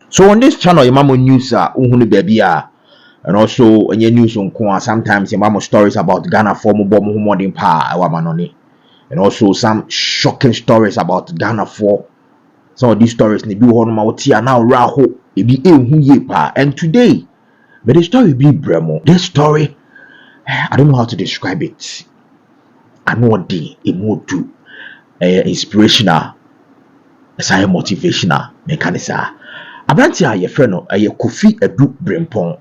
So on this channel, your mama news baby and also any news on sometimes your mama stories about Ghana for more than power and also some shocking stories about Ghana for some of these stories ni bi one ma now raho e bi ehu ye pa. And today but the story be bremo. This story I don't know how to describe it. I know the emotu inspirational, say motivational, mekanisa. Abranti a ye friend no KofinAdu brempong.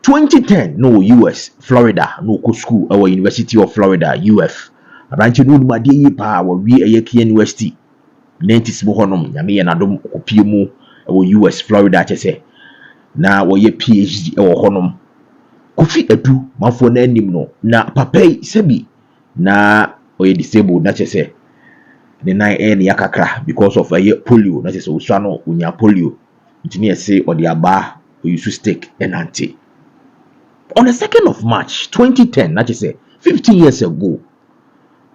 2010 no US Florida no ko school our University of Florida UF. Abranti no ma de yi pa wo wi University. Nentis mo honom nyame ye nadom kopie mu US Florida chese na wo ye PhD honom. KofinAdu manfo na anim no na papai sebi na oye disabled na chese ne nan ne yakakra because of polio na chese uswa no unya polio ntini say or the aba we used to stick and anti on the 2nd of March 2010 na chese 15 years ago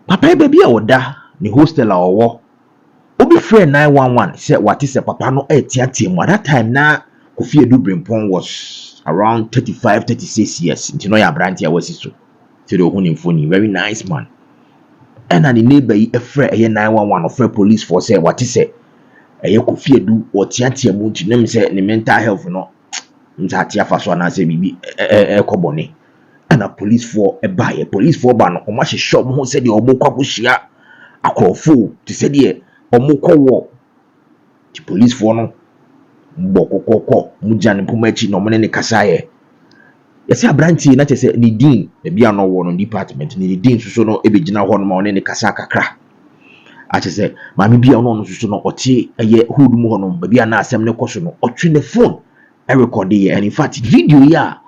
papa baby a oda ni hostel a owo obi friend 911 say what is papa no etiatem at that time na KofinAdu brempong was around 35-36 years ntino ya branti a wasiso to the ohun phone very nice man and an neighbor a friend 911 of police force say what is say KofinAdu otiatem ntino say the mental health no ntati afaso na say bibi ekobone and a police for a buy a police for ban o ma hye mo ho say de omo kwakohia akrofo to say de omo kwowo the police for no mbokokoko mujane pumachi no mone ne kasaye yesi abranti na chese ni din e bia no wo no department ni din so no ebegina ho no ma one ne kasa kakra a chese mami bia no so no ote eye hudu ho no bia na asem ne koso no otwe ne phone e record ye and in fact video ya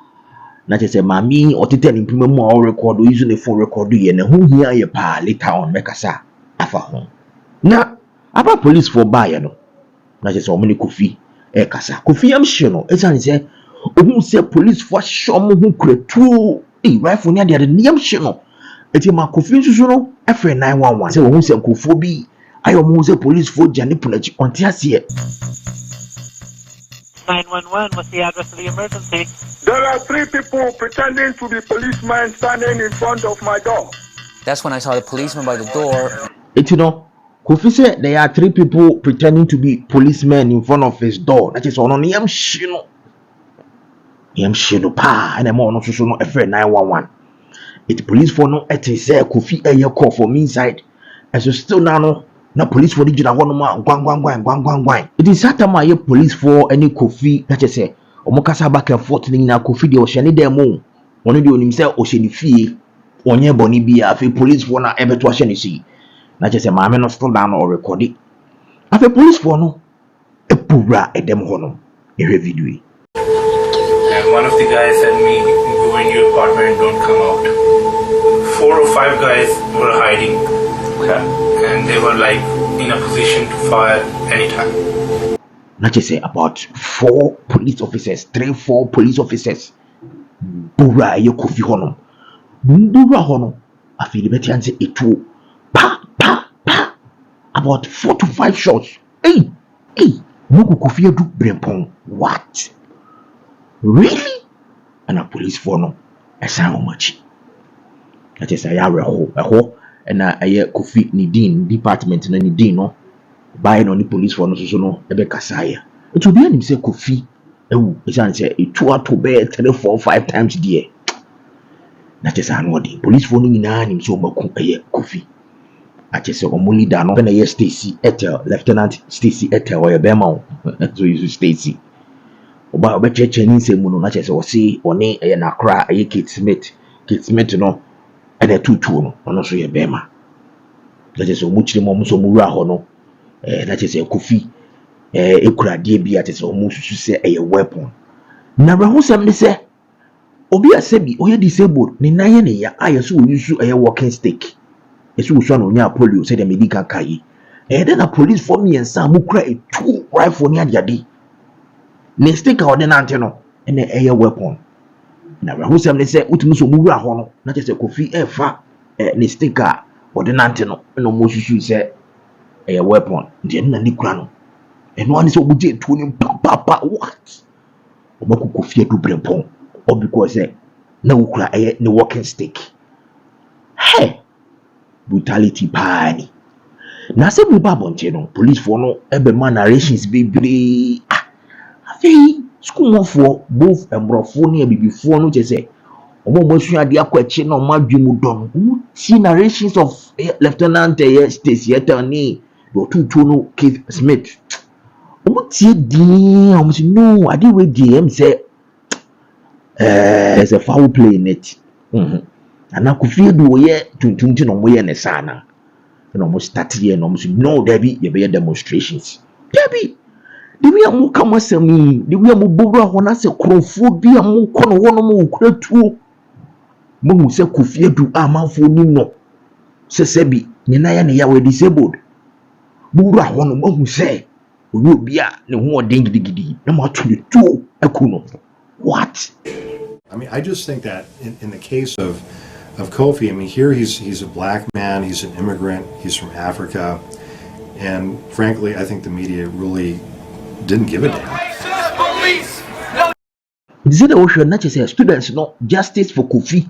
na chese mami otete ni mpima mu a record use ne phone record ye na hu hia ye pa later on me kasa afa ho na aba police for buy no na chese o me Kofi kasa Kofi am sure no ezan say ohun say police for show mo hu kretu rifle ni ade ni am sure no eti ma Kofi nsusu no efre 911 say ohun say nkofo bi ayo mo say police for jane punachi onti ase 911, what's the address of the emergency? There are 3 people pretending to be policemen standing in front of my door. That's when I saw the policeman by the door. Eti no Kofi said there are 3 people pretending to be policemen in front of his door. That is on yam shino. Yam shino pa and mo no so no efre 911. It police for no et say Kofi call for me inside. And so still now no na police for the jina ho no ma gwangwangwan. It is that time police for any Kofi that is say omo kasa back and forth ni na Kofi de o hye ne dem mo. Ono de onim say o hye ni fie. Onye boni bia afi police for na ebeto hye ni si. Na chese maame no still down or record it. Afi police for no epura edem ho no ehwe video. And one of the guys said me, go in your apartment and don't come out. 4 or 5 guys were hiding. Okay. And they were like in a position to fire anytime. Na chese about 4 police officers, 3-4 police officers. Bura ye Kofi ho no. Bura ho no afi de betianse etu pa about 4 to 5 shots. Hey, Moko KofinAdu brempong. What? Really? And a police for no. I say how much? That is a ho. And a Kofi ni din department na ni din no. Buy no ni police for no so no ebe kasaya. It will be him say Kofi. It's say it 2 to bed 3, 4, 5 times there. That is an order. Police for no na him so maku Kofi. I just say omo leader no na Stacy Etel, Lieutenant Stacy Etel or Bema. So you Stacy. Oba obecheche ni se mu no na chese o se oni na kra Kate Smith no and the 2 no ono so ye Bema. That is omo chire mo so mu wura ho no that is Kofi ekura de bia chese omo susu se weapon. Na bra ho sem ne se obi asebi o ye disabled ni nan ye ne ya aye so o use walking stick. Esu so no nya polio say the medical kai then a police for me and some who cry 2 rifle ni adiade ne stick or den ante no and a weapon na who say utumi so mu wura ho no na chese Kofi efa ne stick or den ante no no mo susu say a weapon. The Nanicrano. And one is obedient to him, papa. What? Obaku Kofiadu brempong. Or because no cry no walking stick. Hey, brutality pani. Na se bu babonche no police for no ebe man narrations bebre. Afei school mo for both embrofo ne bibifo no chese. Omo mo sua de akwachi na omo adwemu don. Omo see narrations of Lieutenant Stacy Etani, your two no Keith Smith. Omo tie din, omo say no, I dey wait DM say there's a foul play in it. And I could feel the way to no way and a sana. And almost started here and almost no, Debbie, you be demonstrations. Debbie, the way I'm come as me, the way I'm bora when I say crowfoot be a more corner one more crowd too. Momu se KofinAdu a man for no. Se sebi, Ghanaia ne ya we disabled. Bora one momu say, we be a no more dingdy, no more to the two ekuno. What? I mean, I just think that in the case of Kofi, I mean, here he's a black man, he's an immigrant, he's from Africa, and frankly, I think the media really didn't give a damn. Is it ocean not say students no justice for Kofi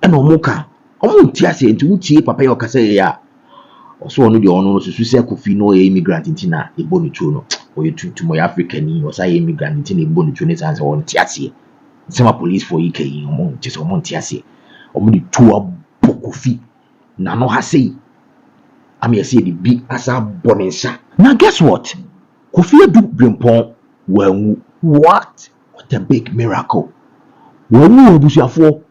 and Omoka? Omuntiase into utie papa yo kase ya. Also onu de onu so say Kofi no immigrant intina e boni chu no. Oye to my African or say immigrant intina e boni chu ne sanse on tiase. Some police for EK omon just omuntiase. Omudi two Kofi na no ha say am ye say the big asa bonensa. Now guess what? KofinAdu brempong what a big miracle. When you obusuafo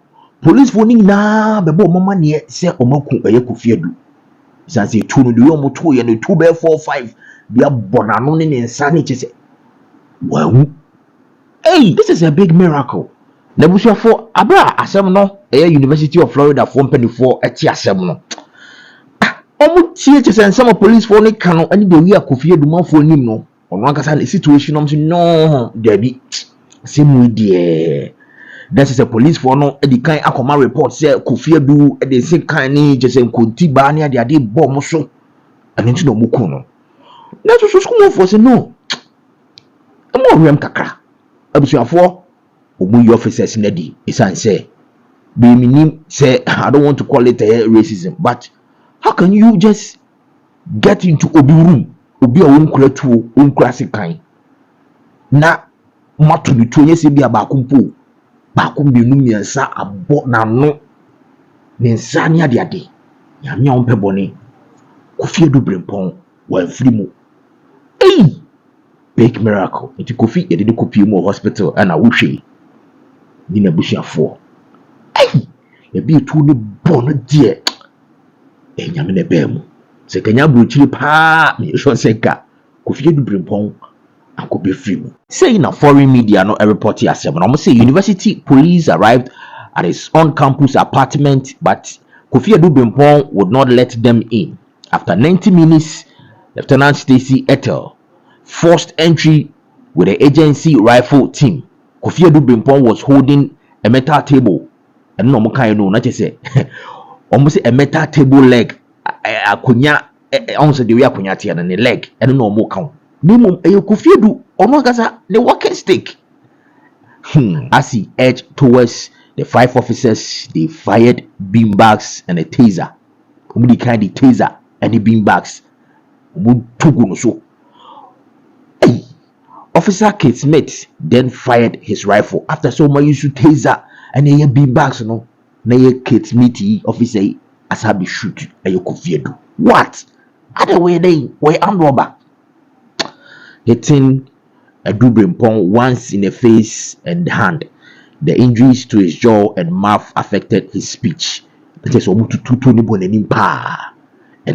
police for na bebo mama ne say omaku KofinAdu. Say two no do omo two ye no 2 by 4 5 bia bonano ne nsa ne chese. Hey, this is a big miracle. Na busuafo abra asem no University of Florida for mpanifo eti asem no. Omo tie chese some police for ne kan ani de wi KofinAdu manfo nim no. Ono akasa the situation no Debbie same way there. That is a police for no the kind akoma report say KofinAdu the same kind ni just nkonti ba ne ade bomb so and into no muku no. Na so school for say no. Emo rem kakra. Abusuafo omu officers na di isan say be minim say I don't want to call it racism, but how can you just get into obi room obi a wonkura tuo wonkura sekan na mato ni tuo yesi bia ba kumpo ba kumbe nu miensa abo na no ne nsa ne ade nyame a ompe bone KofinAdu brempong wa free mu. Hey, big miracle. Iti Kofi e de kopi mu hospital ana wo hwe ni na busuafo. Hey, e bi tu ni bono die e nyame ne ba mu. Se kanya brochiri pa me so seka KofinAdu brempong akobe free mu. Say in a foreign media no a report here say no say university police arrived at his on campus apartment, but KofinAdu brempong would not let them in. After 90 minutes, Lieutenant Stacy Ettel forced entry with the agency rifle team. KofinAdu brempong was holding a metal table and no kind no not say almost a metal table leg akonya onse de wi akonya tie na ne leg eno no mo kan nimum KofinAdu ono gasa the walking stick. As he edged towards the 5 officers, they fired beanbags and a taser. Omudi kind the taser and the beanbags tugu no so. Hey, Officer Keith Smith then fired his rifle after so much use taser and a beanbags no na ye Keith Smith officer asabi shoot KofinAdu. What? Other way they were armed robber. Hitting Adu brempong once in the face and hand. The injuries to his jaw and mouth affected his speech. That is almost and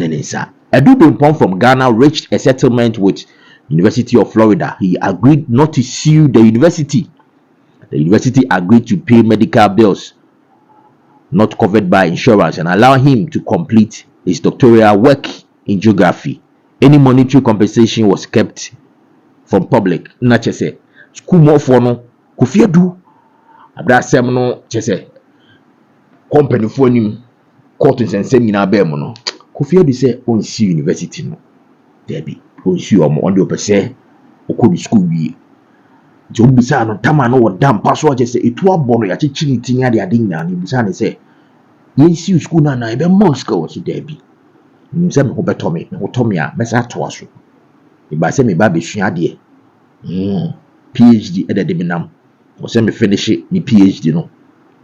then inside. Adu brempong from Ghana reached a settlement with University of Florida. He agreed not to sue the university. The university agreed to pay medical bills not covered by insurance and allow him to complete his doctoral work in geography. Any monetary compensation was kept from public. Na chese school more for no KofinAdu abrasem no chese company for nim court nsensem nyina ba mu no Kofi say on see university no. There be on see on the say okodi school bi. Jo bisa no tama no dam paso aje say etu abono ya chichiri tinya de ade nyina ni bisa ne say yen see school na e be mosque o so there be. Nim say me ho beto me a mesa to aso. E ba say me ba be hua de. PhD edede me nam. O say me finish me PhD no.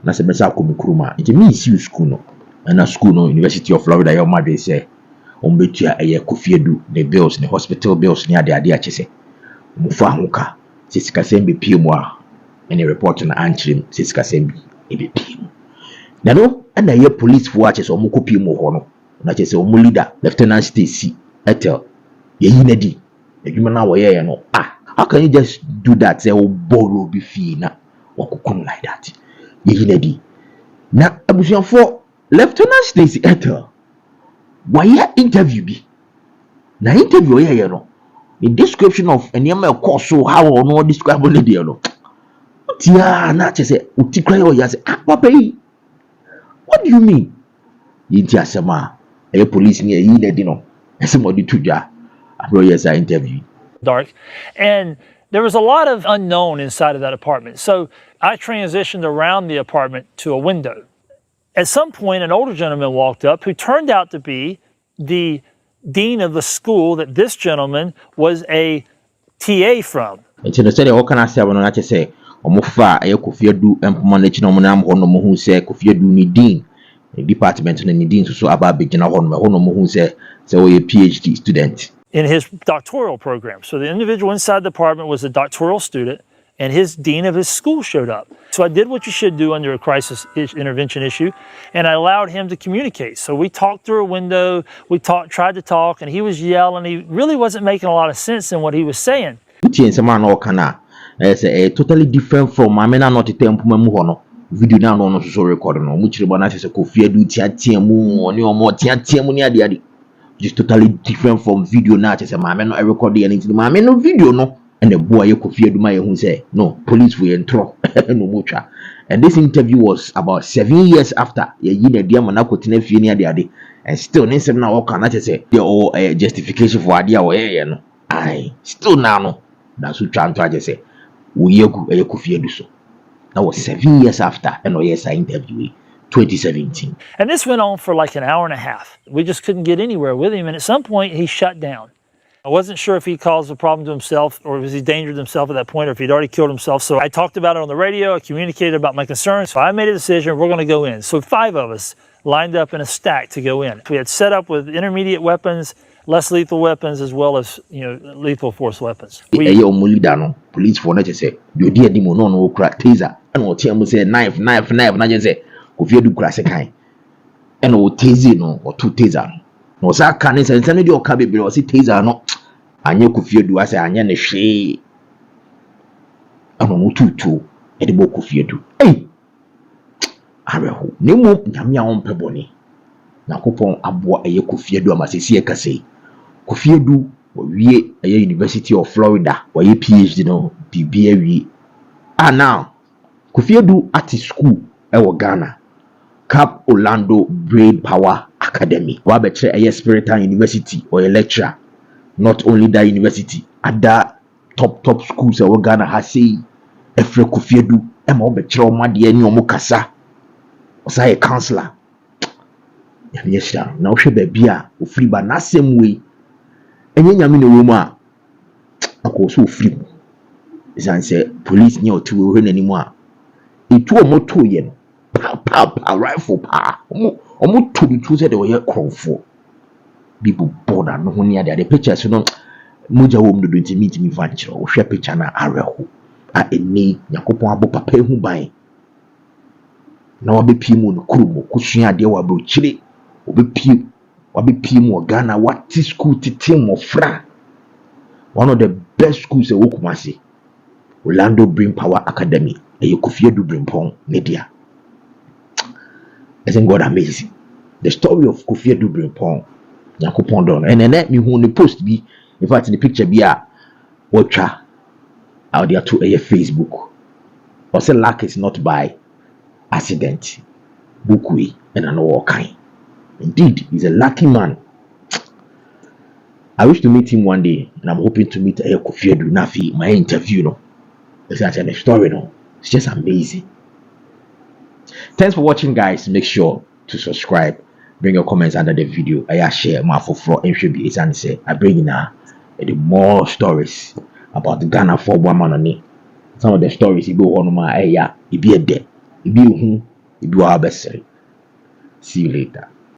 Na say mesa akọ me kuruma. Nti me see school no. Na school no University of Florida ya ma dey say ombetua eye KofiAdu the bills the hospital bills ni ade ache say mo fa hoka sisika sembe piemu a any report na anchirim sisika sembe ebe piemu na no na ye police fo ache so mo ko piemu ho no na ache say o mo leader Lieutenant Stacy etel ye yi na di adwuma na wo ye no how can you just do that say o borrow bi fi na wakukun like that ye yi na di na abusuafo Lieutenant Stacy etel why interview be na interview here no the description of any course so how or no describe only there no tia na che say utikra yo ya say papa yi what do you mean yinti asema e police ni yi na di no somebody to ja abro yes I interview dark, and there was a lot of unknown inside of that apartment, so I transitioned around the apartment to a window. At some point, an older gentleman walked up who turned out to be the dean of the school that this gentleman was a TA from. Nti no say what can I say when I say omofa aye KofiAdu empoma na chino mo na mo no mo hu say KofiAdu ni dean department na ni dean so aba begina ho no mo hu say we a PhD student In his doctoral program. So the individual inside the apartment was a doctoral student, and his dean of his school showed up. So I did what you should do under a crisis intervention issue, and I allowed him to communicate. So we talked through a window, tried to talk, and he was yelling. He really wasn't making a lot of sense in what he was saying. Totally different from Mamena not tempo video now no so record no mu chire bona se KofiAdu tiatia mu oni omo tiatia mu ni ade just totally different from video now se mame no record the anything mame no video no and the boy KofiAdu ma ye hu say no police we entro no mucha. And this interview was about 7 years after ye na dia mana kotena fie ni ade and still nsem na wo kana say the justification for ade a wo ye no I still now no that's what trying to say we KofiAdu so. That was 7 years after NOS interview, 2017. And this went on for like an hour and a half. We just couldn't get anywhere with him. And at some point, he shut down. I wasn't sure if he caused a problem to himself or was he endangered himself at that point or if he'd already killed himself. So I talked about it on the radio. I communicated about my concerns. So I made a decision. We're going to go in. So 5 of us lined up in a stack to go in. We had set up with intermediate weapons, less lethal weapons, as well as lethal force weapons. Police for nature say you dear demo no crack taser and what tell say knife na just say KofiAdu crack kind and o taser no or 2 taser no say can say the o ka be o say taser no anye KofiAdu say anye ne hwe amo tutu e de bo KofiAdu areho ne mo nyame a on pebone nakopon aboa eye KofiAdu amasesi e kase KofiAdu we a University of Florida or a PhD no BBA now KofiAdu at school Ghana Cap Orlando Brain Power Academy wa betre a Spiritan University or a lecturer. Not only that university other top schools Ghana has say efre KofiAdu e ma betre o ma de ani o kasa o say counselor yes now hwe ba bia o free ba na same way enye nyame no room a akoso free isan say police ni otu we n'animu a etu o moto ye no pa rifle pa omo to the truth say they were crowfo people border no ho ni ade pictures no moja wo mdo nti meet me van chiro wo hwe picture na areho a eni yakopon abo papa ehu ban na wabepi mu no kurumo kusua ade wa bro chire obepi wabepi mu Ghana what school team of fra one of the best schools in Okumasi Orlando Brain Power Academy e KofiAdu brempong media. Isn't God amazing? The story of KofiAdu brempong yakopon don and then me hu the post be in fact the picture be a watcha out there to a Facebook or say luck is not by accident bookwe and an all kind. Indeed, he's a lucky man I wish to meet him one day, and I'm hoping to meet KofinAdu Nafi. My interview, no, it's actually a story, no. It's just amazing. Thanks for watching, guys. Make sure to subscribe. Bring your comments under the video. I share my for and should be and say I bring in more stories about the Ghana for woman. Some of the stories you go on my it be a day, it be who, it be our best. See you later.